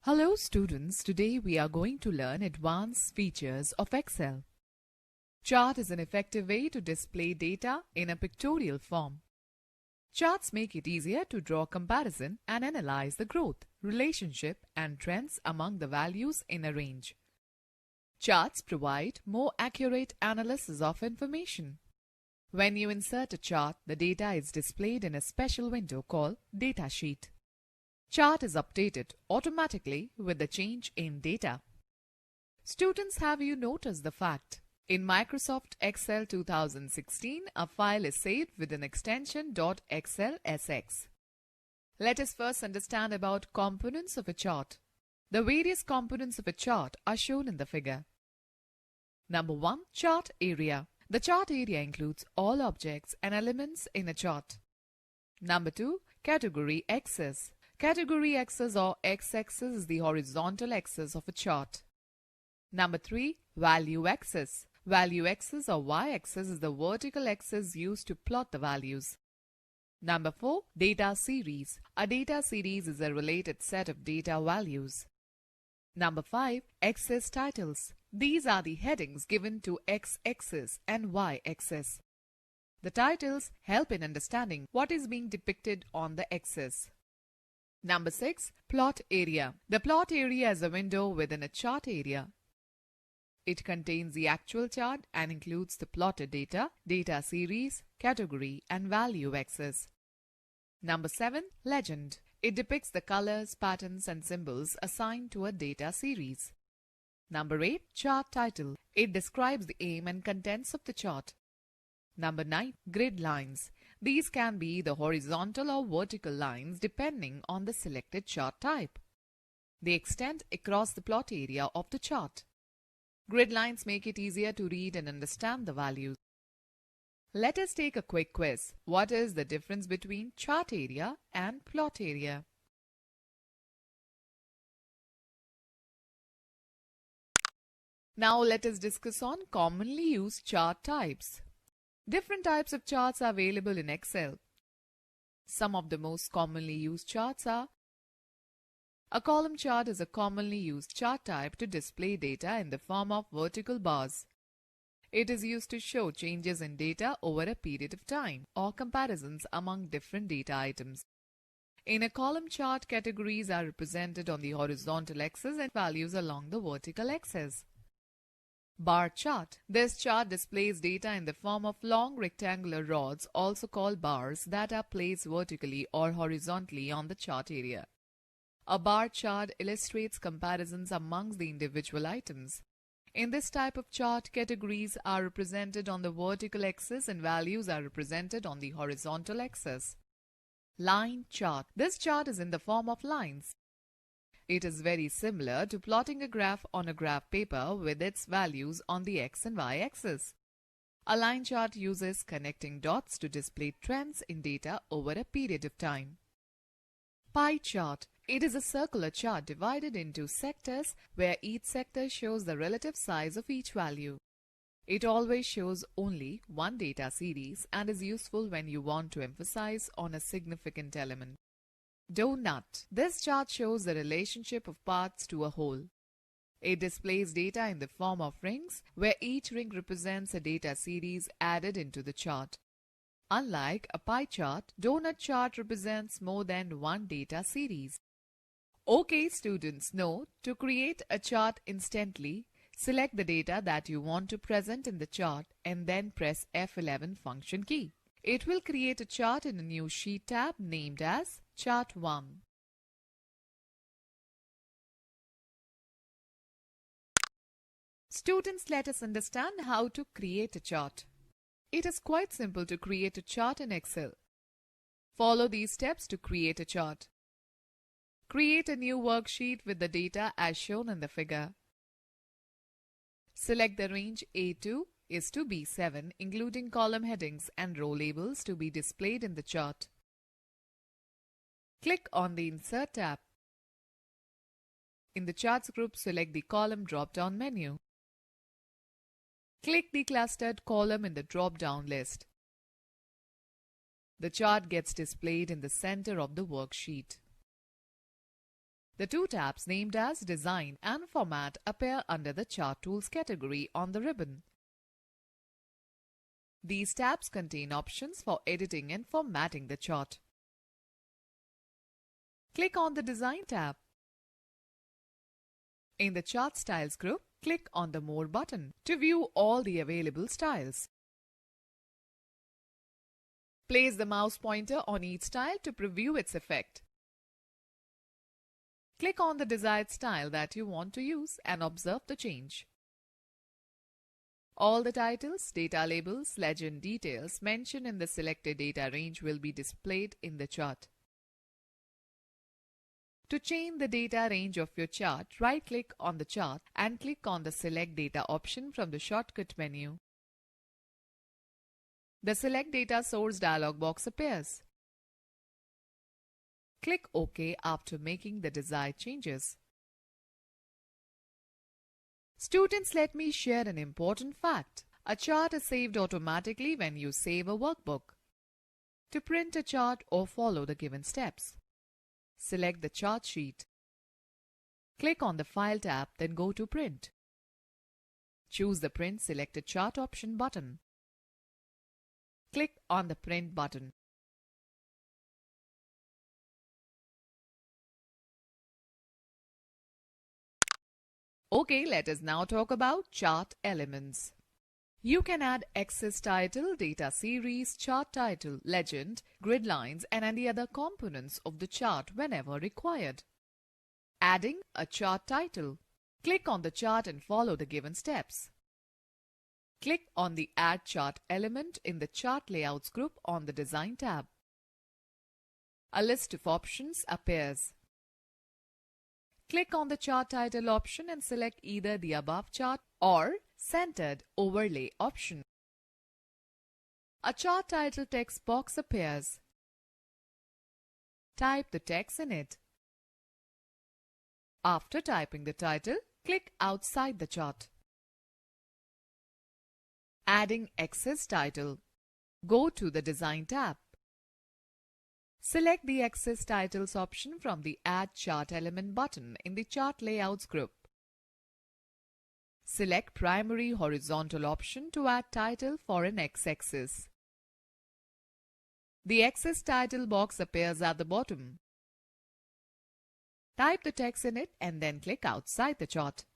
Hello students, today we are going to learn advanced features of Excel. Chart is an effective way to display data in a pictorial form. Charts make it easier to draw comparison and analyze the growth, relationship and trends among the values in a range. Charts provide more accurate analysis of information. When you insert a chart, the data is displayed in a special window called Data Sheet. Chart is updated automatically with the change in data. Students, have you noticed the fact? In Microsoft Excel 2016, a file is saved with an extension .xlsx. Let us first understand about components of a chart. The various components of a chart are shown in the figure. Number 1. Chart area. The chart area includes all objects and elements in a chart. Number 2. Category axis. Category axis or x-axis is the horizontal axis of a chart. Number 3. Value axis. Value axis or y-axis is the vertical axis used to plot the values. Number 4. Data series. A data series is a related set of data values. Number 5. Axis titles. These are the headings given to x-axis and y-axis. The titles help in understanding what is being depicted on the axis. Number 6. Plot area. The plot area is a window within a chart area. It contains the actual chart and includes the plotted data, data series, category and value axis. Number 7. Legend. It depicts the colors, patterns and symbols assigned to a data series. Number 8. Chart title. It describes the aim and contents of the chart. Number 9. Grid lines. These can be either horizontal or vertical lines depending on the selected chart type. They extend across the plot area of the chart. Grid lines make it easier to read and understand the values. Let us take a quick quiz. What is the difference between chart area and plot area? Now let us discuss on commonly used chart types. Different types of charts are available in Excel. Some of the most commonly used charts are: a column chart is a commonly used chart type to display data in the form of vertical bars. It is used to show changes in data over a period of time or comparisons among different data items. In a column chart, categories are represented on the horizontal axis and values along the vertical axis. Bar chart. This chart displays data in the form of long rectangular rods, also called bars, that are placed vertically or horizontally on the chart area. A bar chart illustrates comparisons amongst the individual items. In this type of chart, categories are represented on the vertical axis and values are represented on the horizontal axis. Line chart. This chart is in the form of lines. It is very similar to plotting a graph on a graph paper with its values on the x and y axis. A line chart uses connecting dots to display trends in data over a period of time. Pie chart. It is a circular chart divided into sectors where each sector shows the relative size of each value. It always shows only one data series and is useful when you want to emphasize on a significant element. Donut. This chart shows the relationship of parts to a whole. It displays data in the form of rings, where each ring represents a data series added into the chart. Unlike a pie chart, donut chart represents more than one data series. Okay students, note, to create a chart instantly, select the data that you want to present in the chart and then press F11 function key. It will create a chart in a new sheet tab named as Chart 1. Students, let us understand how to create a chart. It is quite simple to create a chart in Excel. Follow these steps to create a chart. Create a new worksheet with the data as shown in the figure. Select the range A2 is to B7, including column headings and row labels to be displayed in the chart. Click on the Insert tab. In the Charts group, select the Column drop-down menu. Click the clustered column in the drop-down list. The chart gets displayed in the center of the worksheet. The two tabs named as Design and Format appear under the Chart Tools category on the ribbon. These tabs contain options for editing and formatting the chart. Click on the Design tab. In the Chart Styles group, click on the More button to view all the available styles. Place the mouse pointer on each style to preview its effect. Click on the desired style that you want to use and observe the change. All the titles, data labels, legend details mentioned in the selected data range will be displayed in the chart. To change the data range of your chart, right-click on the chart and click on the Select Data option from the shortcut menu. The Select Data Source dialog box appears. Click OK after making the desired changes. Students, let me share an important fact. A chart is saved automatically when you save a workbook. To print a chart or follow the given steps, select the chart sheet. Click on the File tab, then go to Print. Choose the Print Selected Chart option button. Click on the Print button. Okay, let us now talk about chart elements. You can add axis title, data series, chart title, legend, grid lines and any other components of the chart whenever required. Adding a chart title. Click on the chart and follow the given steps. Click on the Add Chart element in the Chart Layouts group on the Design tab. A list of options appears. Click on the Chart Title option and select either the above chart or Centered Overlay option. A chart title text box appears. Type the text in it. After typing the title, click outside the chart. Adding axis title. Go to the Design tab. Select the Axis Titles option from the Add Chart Element button in the Chart Layouts group. Select Primary Horizontal option to add title for an x-axis. The Axis Title box appears at the bottom. Type the text in it and then click outside the chart.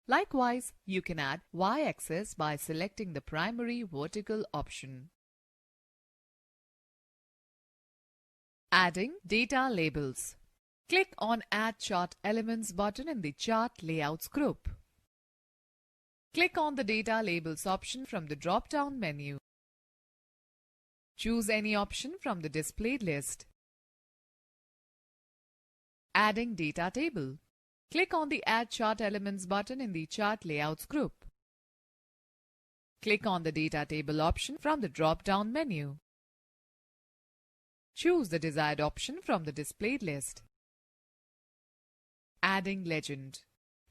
Likewise, you can add y-axis by selecting the Primary Vertical option. Adding data labels. Click on Add Chart Elements button in the Chart Layouts group. Click on the Data Labels option from the drop-down menu. Choose any option from the displayed list. Adding data table. Click on the Add Chart Elements button in the Chart Layouts group. Click on the Data Table option from the drop-down menu. Choose the desired option from the displayed list. Adding legend.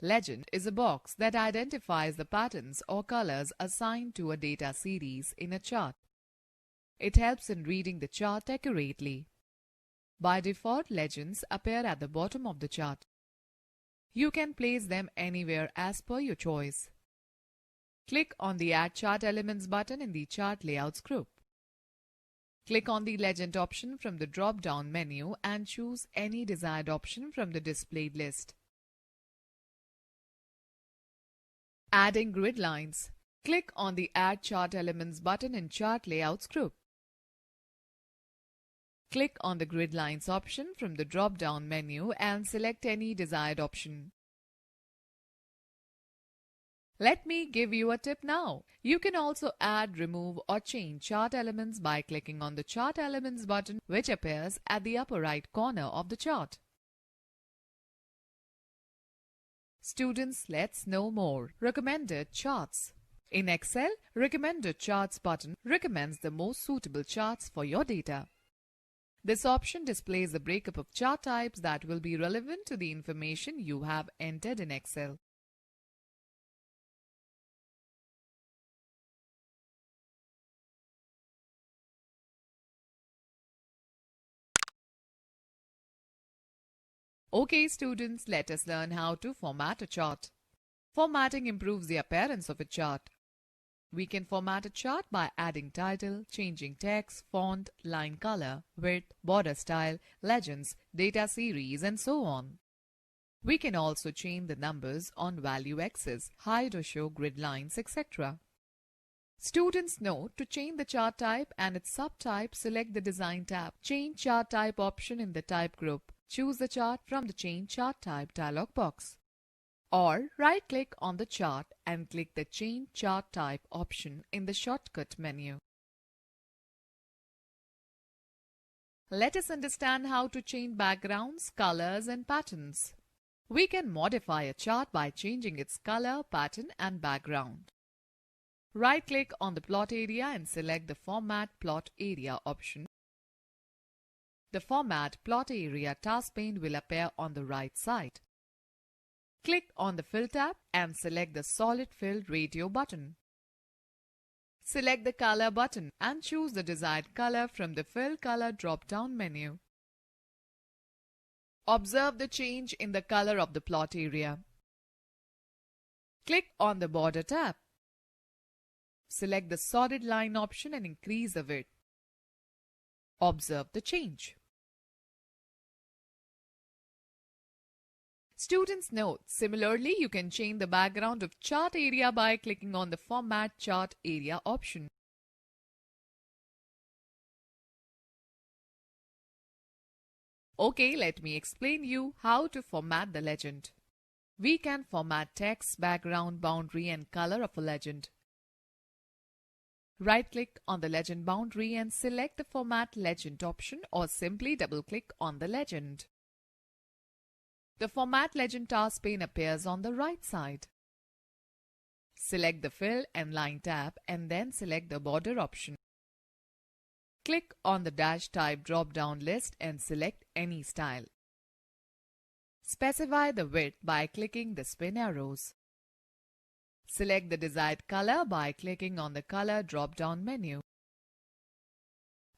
Legend is a box that identifies the patterns or colors assigned to a data series in a chart. It helps in reading the chart accurately. By default, legends appear at the bottom of the chart. You can place them anywhere as per your choice. Click on the Add Chart Elements button in the Chart Layouts group. Click on the Legend option from the drop-down menu and choose any desired option from the displayed list. Adding grid lines. Click on the Add Chart Elements button in Chart Layouts group. Click on the Grid Lines option from the drop-down menu and select any desired option. Let me give you a tip now. You can also add, remove or change chart elements by clicking on the Chart Elements button which appears at the upper right corner of the chart. Students, let's know more. Recommended charts. In Excel, Recommended Charts button recommends the most suitable charts for your data. This option displays the breakup of chart types that will be relevant to the information you have entered in Excel. Okay, students, let us learn how to format a chart. Formatting improves the appearance of a chart. We can format a chart by adding title, changing text, font, line color, width, border style, legends, data series, and so on. We can also change the numbers on value axis, hide or show grid lines, etc. Students note to change the chart type and its subtype, select the Design tab. Change Chart Type option in the Type group. Choose the chart from the Change Chart Type dialog box. Or right-click on the chart and click the Change Chart Type option in the shortcut menu. Let us understand how to change backgrounds, colors, and patterns. We can modify a chart by changing its color, pattern, and background. Right-click on the plot area and select the Format Plot Area option. The Format Plot Area task pane will appear on the right side. Click on the Fill tab and select the Solid Fill Radio button. Select the Color button and choose the desired color from the Fill Color drop-down menu. Observe the change in the color of the plot area. Click on the Border tab. Select the Solid Line option and increase the width. Observe the change. Students note, similarly, you can change the background of chart area by clicking on the Format Chart Area option. Okay, let me explain you how to format the legend. We can format text, background, boundary, and color of a legend. Right-click on the legend boundary and select the Format Legend option, or simply double-click on the legend. The Format Legend task pane appears on the right side. Select the Fill and Line tab and then select the Border option. Click on the Dash Type drop-down list and select any style. Specify the width by clicking the spin arrows. Select the desired color by clicking on the Color drop-down menu.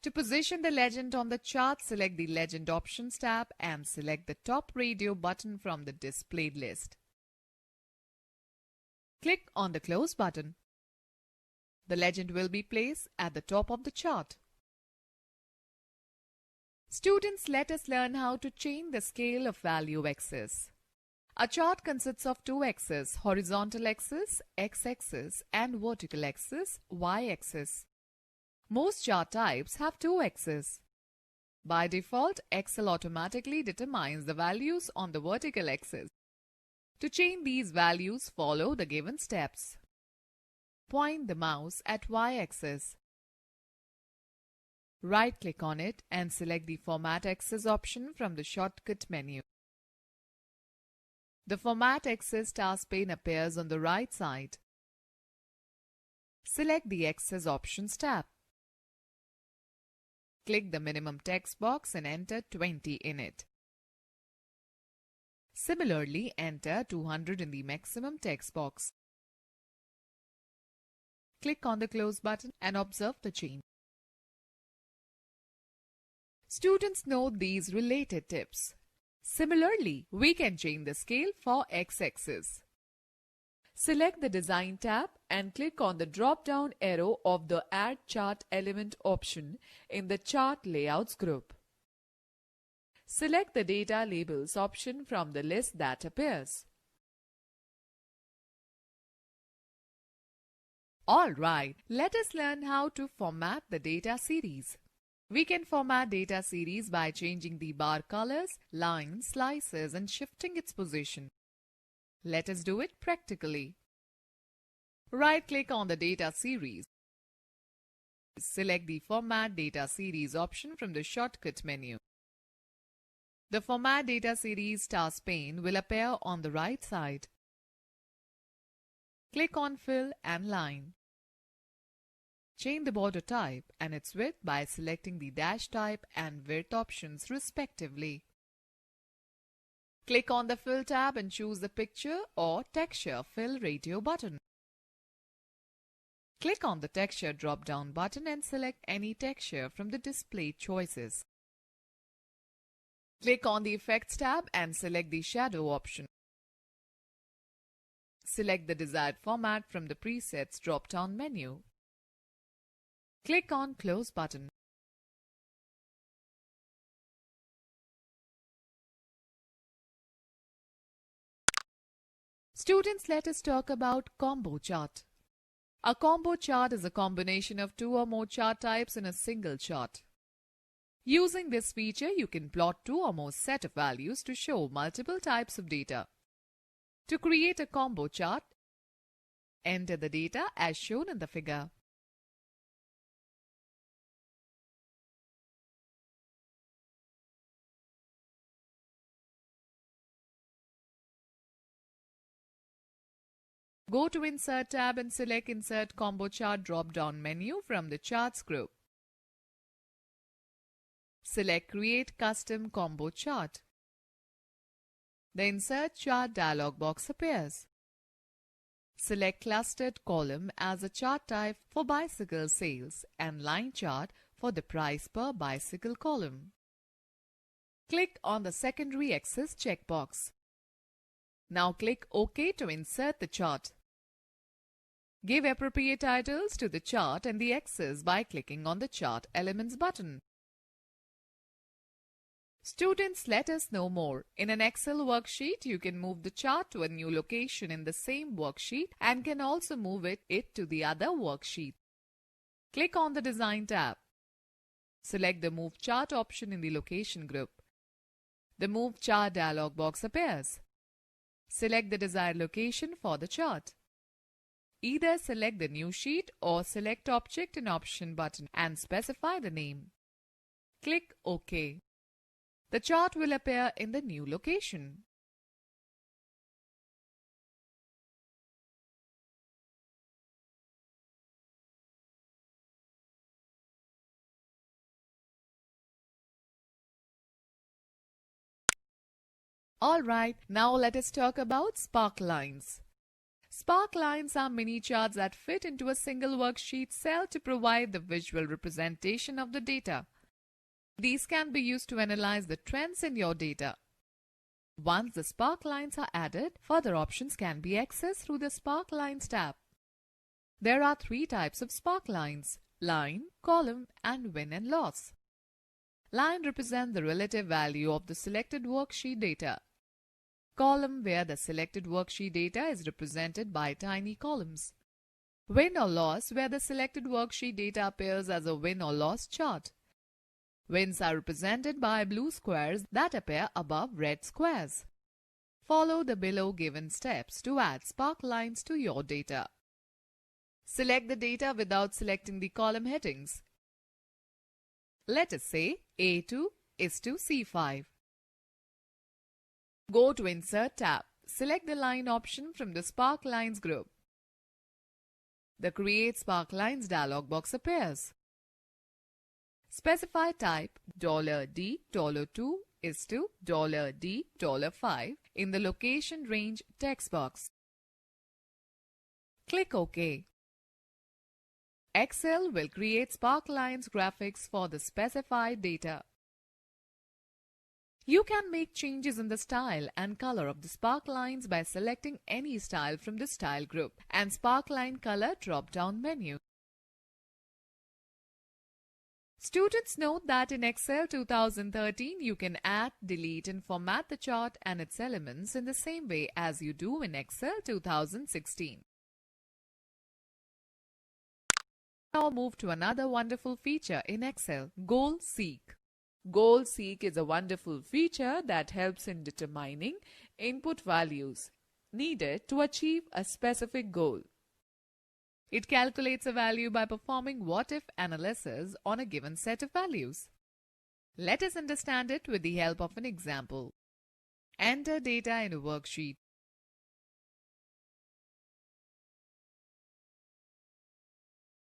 To position the legend on the chart, select the Legend Options tab and select the top radio button from the displayed list. Click on the Close button. The legend will be placed at the top of the chart. Students, let us learn how to change the scale of value axis. A chart consists of two axes, horizontal axis, x-axis, and vertical axis, y-axis. Most chart types have two axes. By default, Excel automatically determines the values on the vertical axis. To change these values, follow the given steps. Point the mouse at y-axis. Right-click on it and select the Format Axis option from the shortcut menu. The Format Axis task pane appears on the right side. Select the Axis Options tab. Click the minimum text box and enter 20 in it. Similarly, enter 200 in the maximum text box. Click on the Close button and observe the change. Students note these related tips. Similarly, we can change the scale for x-axis. Select the Design tab and click on the drop-down arrow of the Add Chart Element option in the Chart Layouts group. Select the Data Labels option from the list that appears. Alright, let us learn how to format the data series. We can format data series by changing the bar colors, lines, slices, and shifting its position. Let us do it practically. Right-click on the data series. Select the Format Data Series option from the shortcut menu. The Format Data Series task pane will appear on the right side. Click on Fill and Line. Change the border type and its width by selecting the Dash Type and Width options respectively. Click on the Fill tab and choose the Picture or Texture Fill Radio button. Click on the Texture drop-down button and select any texture from the displayed choices. Click on the Effects tab and select the Shadow option. Select the desired format from the Presets drop-down menu. Click on Close button. Students, let us talk about combo chart. A combo chart is a combination of two or more chart types in a single chart. Using this feature, you can plot two or more set of values to show multiple types of data. To create a combo chart, enter the data as shown in the figure. Go to Insert tab and select Insert Combo Chart drop-down menu from the Charts group. Select Create Custom Combo Chart. The Insert Chart dialog box appears. Select Clustered Column as a chart type for bicycle sales and Line Chart for the price per bicycle column. Click on the Secondary Axis checkbox. Now click OK to insert the chart. Give appropriate titles to the chart and the axis by clicking on the Chart Elements button. Students, let us know more. In an Excel worksheet, you can move the chart to a new location in the same worksheet and can also move it to the other worksheet. Click on the Design tab. Select the Move Chart option in the Location group. The Move Chart dialog box appears. Select the desired location for the chart. Either select the New Sheet or select Object in Option button and specify the name. Click OK. The chart will appear in the new location. Alright, now let us talk about spark lines. Spark lines are mini charts that fit into a single worksheet cell to provide the visual representation of the data. These can be used to analyze the trends in your data. Once the spark lines are added, further options can be accessed through the Spark Lines tab. There are three types of spark lines: line, column, and win and loss. Line represents the relative value of the selected worksheet data. Column, where the selected worksheet data is represented by tiny columns. Win or loss, where the selected worksheet data appears as a win or loss chart. Wins are represented by blue squares that appear above red squares. Follow the below given steps to add spark lines to your data. Select the data without selecting the column headings. Let us say A2 is to C5. Go to Insert tab. Select the Line option from the Spark Lines group. The Create Spark Lines dialog box appears. Specify type $D $2 is to $D $5 in the Location Range text box. Click OK. Excel will create spark lines graphics for the specified data. You can make changes in the style and color of the spark lines by selecting any style from the Style group and Spark Line Color drop-down menu. Students, note that in Excel 2013 you can add, delete and format the chart and its elements in the same way as you do in Excel 2016. Now move to another wonderful feature in Excel, Goal Seek. Goal Seek is a wonderful feature that helps in determining input values needed to achieve a specific goal. It calculates a value by performing what-if analysis on a given set of values. Let us understand it with the help of an example. Enter data in a worksheet.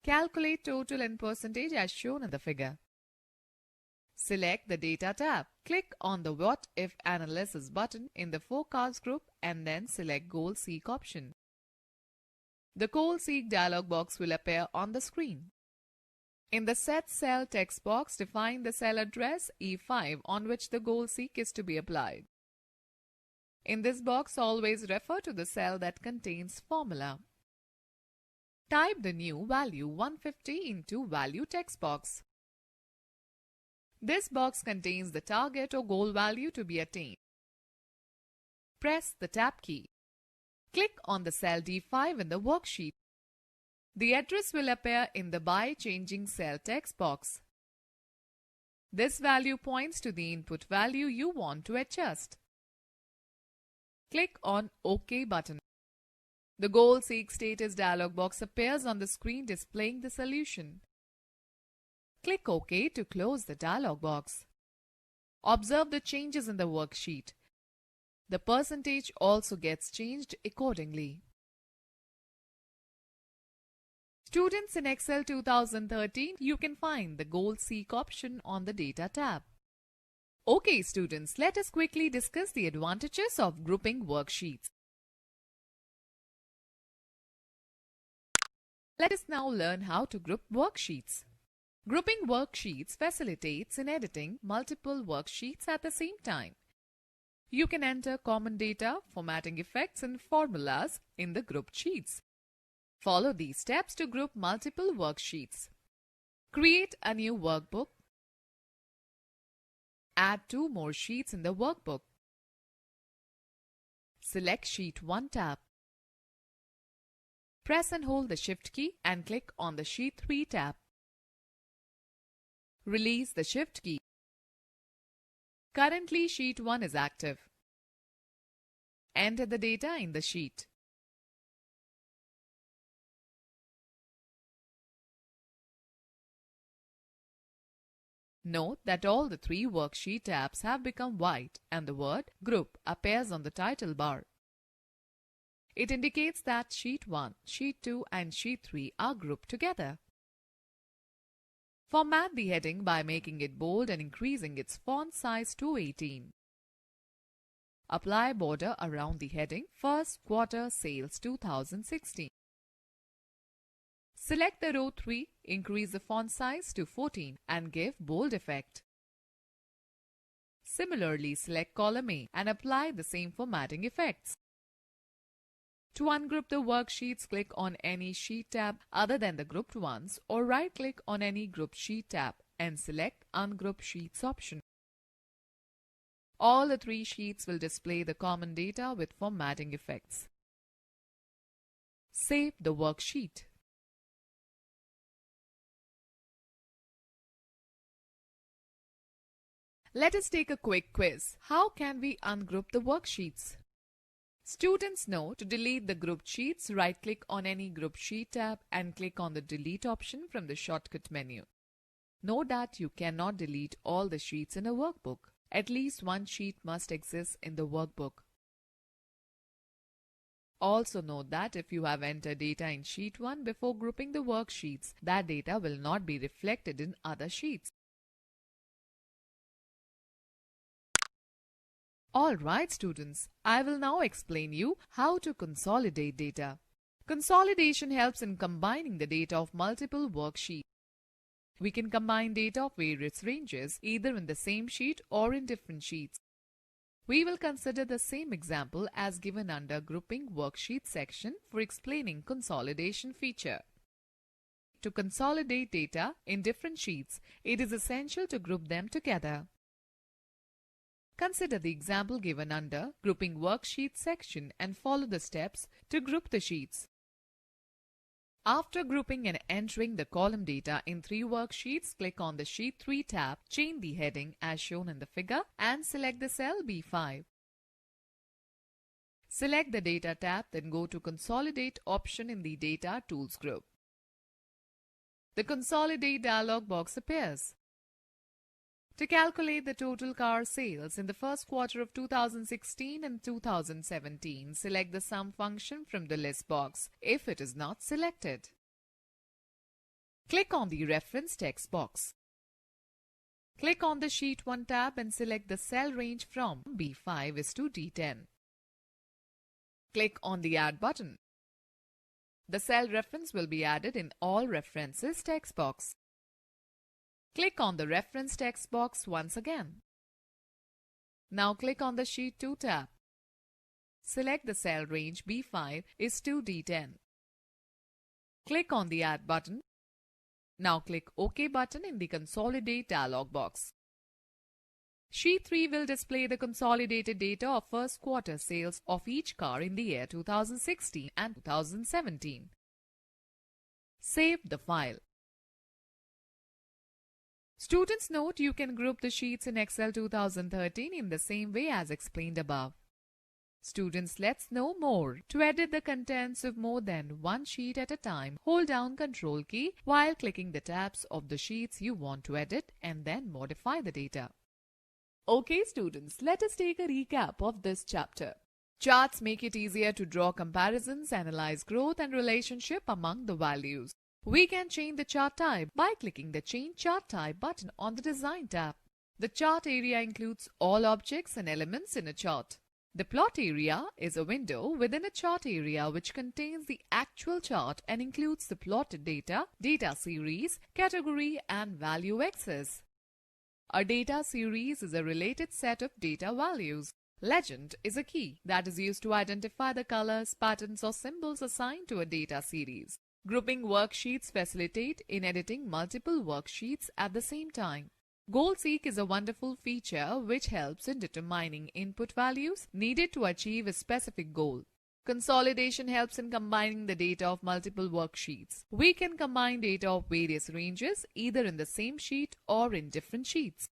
Calculate total and percentage as shown in the figure. Select the Data tab. Click on the What If Analysis button in the Forecast group and then select Goal Seek option. The Goal Seek dialog box will appear on the screen. In the Set Cell text box, define the cell address E5 on which the goal seek is to be applied. In this box, always refer to the cell that contains formula. Type the new value 150 into value text box. This box contains the target or goal value to be attained. Press the Tab key. Click on the cell D5 in the worksheet. The address will appear in the By Changing Cell text box. This value points to the input value you want to adjust. Click on OK button. The Goal Seek Status dialog box appears on the screen displaying the solution. Click OK to close the dialog box. Observe the changes in the worksheet. The percentage also gets changed accordingly. Students, in Excel 2013, you can find the Goal Seek option on the Data tab. Okay students, let us quickly discuss the advantages of grouping worksheets. Let us now learn how to group worksheets. Grouping worksheets facilitates in editing multiple worksheets at the same time. You can enter common data, formatting effects and formulas in the grouped sheets. Follow these steps to group multiple worksheets. Create a new workbook. Add 2 more sheets in the workbook. Select Sheet 1 tab. Press and hold the Shift key and click on the Sheet 3 tab. Release the Shift key. Currently, Sheet 1 is active. Enter the data in the sheet. Note that all the 3 worksheet tabs have become white and the word Group appears on the title bar. It indicates that Sheet 1, Sheet 2 and Sheet 3 are grouped together. Format the heading by making it bold and increasing its font size to 18. Apply border around the heading First Quarter Sales 2016. Select the row 3, increase the font size to 14 and give bold effect. Similarly, select column A and apply the same formatting effects. To ungroup the worksheets, click on any sheet tab other than the grouped ones or right-click on any grouped sheet tab and select Ungroup Sheets option. All the 3 sheets will display the common data with formatting effects. Save the worksheet. Let us take a quick quiz. How can we ungroup the worksheets? Students know to delete the grouped sheets, right-click on any grouped sheet tab and click on the Delete option from the shortcut menu. Note that you cannot delete all the sheets in a workbook. At least one sheet must exist in the workbook. Also note that if you have entered data in Sheet 1 before grouping the worksheets, that data will not be reflected in other sheets. Alright students, I will now explain you how to consolidate data. Consolidation helps in combining the data of multiple worksheets. We can combine data of various ranges either in the same sheet or in different sheets. We will consider the same example as given under Grouping Worksheet section for explaining consolidation feature. To consolidate data in different sheets, it is essential to group them together. Consider the example given under Grouping Worksheet section and follow the steps to group the sheets. After grouping and entering the column data in 3 worksheets, click on the Sheet 3 tab, change the heading as shown in the figure and select the cell B5. Select the Data tab, then go to Consolidate option in the Data Tools group. The Consolidate dialog box appears. To calculate the total car sales in the first quarter of 2016 and 2017, select the sum function from the list box if it is not selected. Click on the reference text box. Click on the Sheet 1 tab and select the cell range from B5 is to D10. Click on the Add button. The cell reference will be added in All References text box. Click on the reference text box once again. Now click on the Sheet 2 tab. Select the cell range B5 is 2D10. Click on the Add button. Now click OK button in the Consolidate dialog box. Sheet 3 will display the consolidated data of first quarter sales of each car in the year 2016 and 2017. Save the file. Students, note you can group the sheets in Excel 2013 in the same way as explained above. Students, let's know more. To edit the contents of more than one sheet at a time, hold down Ctrl key while clicking the tabs of the sheets you want to edit and then modify the data. Okay students, let us take a recap of this chapter. Charts make it easier to draw comparisons, analyze growth and relationship among the values. We can change the chart type by clicking the Change Chart Type button on the Design tab. The chart area includes all objects and elements in a chart. The plot area is a window within a chart area which contains the actual chart and includes the plotted data, data series, category and value axis. A data series is a related set of data values. Legend is a key that is used to identify the colors, patterns or symbols assigned to a data series. Grouping worksheets facilitate in editing multiple worksheets at the same time. Goal Seek is a wonderful feature which helps in determining input values needed to achieve a specific goal. Consolidation helps in combining the data of multiple worksheets. We can combine data of various ranges either in the same sheet or in different sheets.